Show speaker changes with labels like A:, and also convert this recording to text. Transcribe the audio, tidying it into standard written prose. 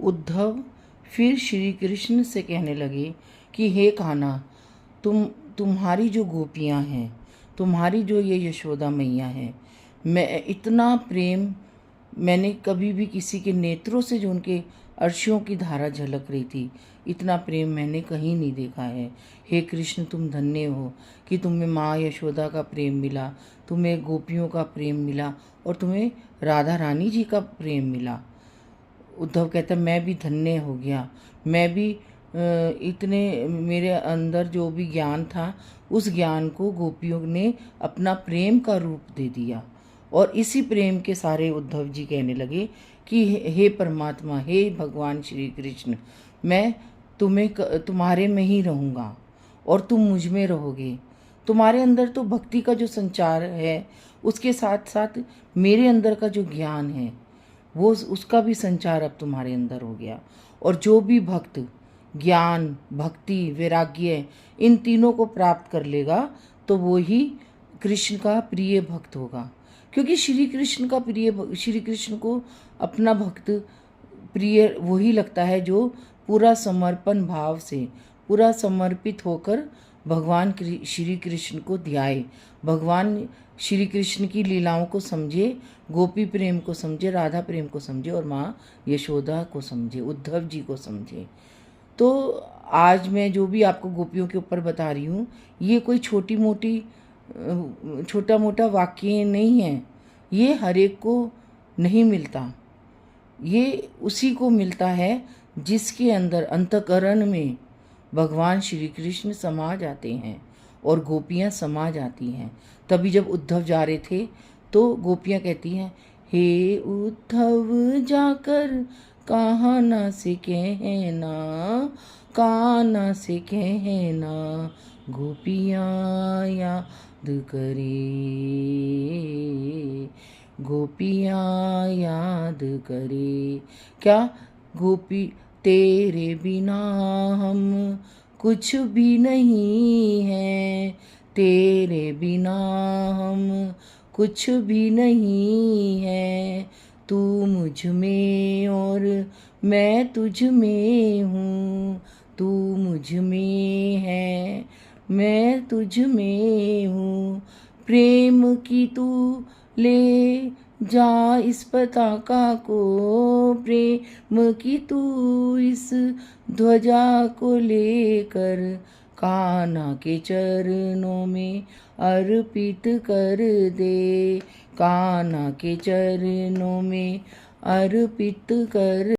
A: उद्धव फिर श्री कृष्ण से कहने लगे कि हे कान्हा, तुम्हारी जो गोपियाँ हैं, तुम्हारी जो ये यशोदा मैया है, मैं इतना प्रेम मैंने कभी भी किसी के नेत्रों से जो उनके अर्शियों की धारा झलक रही थी, इतना प्रेम मैंने कहीं नहीं देखा है। हे कृष्ण, तुम धन्य हो कि तुम्हें माँ यशोदा का प्रेम मिला, तुम्हें गोपियों का प्रेम मिला और तुम्हें राधा रानी जी का प्रेम मिला। उद्धव कहता मैं भी धन्य हो गया, मैं भी इतने मेरे अंदर जो भी ज्ञान था उस ज्ञान को गोपियों ने अपना प्रेम का रूप दे दिया। और इसी प्रेम के सारे उद्धव जी कहने लगे कि हे परमात्मा, हे भगवान श्री कृष्ण, मैं तुम्हारे में ही रहूँगा और तुम मुझ में रहोगे। तुम्हारे अंदर तो भक्ति का जो संचार है, उसके साथ साथ मेरे अंदर का जो ज्ञान है वो उसका भी संचार अब तुम्हारे अंदर हो गया। और जो भी भक्त ज्ञान, भक्ति, वैराग्य इन तीनों को प्राप्त कर लेगा तो वो ही कृष्ण का प्रिय भक्त होगा। क्योंकि श्री कृष्ण को अपना भक्त प्रिय वही लगता है जो पूरा समर्पण भाव से, पूरा समर्पित होकर भगवान श्री कृष्ण को ध्याए, भगवान श्री कृष्ण की लीलाओं को समझे, गोपी प्रेम को समझे, राधा प्रेम को समझे और माँ यशोदा को समझे, उद्धव जी को समझे। तो आज मैं जो भी आपको गोपियों के ऊपर बता रही हूँ, ये कोई छोटा मोटा वाक्य नहीं है। ये हर एक को नहीं मिलता, ये उसी को मिलता है जिसके अंदर अंतःकरण में भगवान श्री कृष्ण समा जाते हैं और गोपियाँ समा जाती हैं। तभी जब उद्धव जा रहे थे तो गोपियाँ कहती हैं, हे उद्धव जाकर कान्हा से कहना, कान्हा से कहना, गोपियाँ याद करे, गोपियाँ याद करे। क्या गोपी तेरे बिना हम कुछ भी नहीं है, तेरे बिना हम कुछ भी नहीं है। तू मुझ में और मैं तुझ में हूँ, तू मुझ में है, मैं तुझ में हूँ। प्रेम की तू ले जा इस पताका को, प्रेम की तू इस ध्वजा को लेकर कान्हा के चरणों में अर्पित कर दे, कान्हा के चरणों में अर्पित कर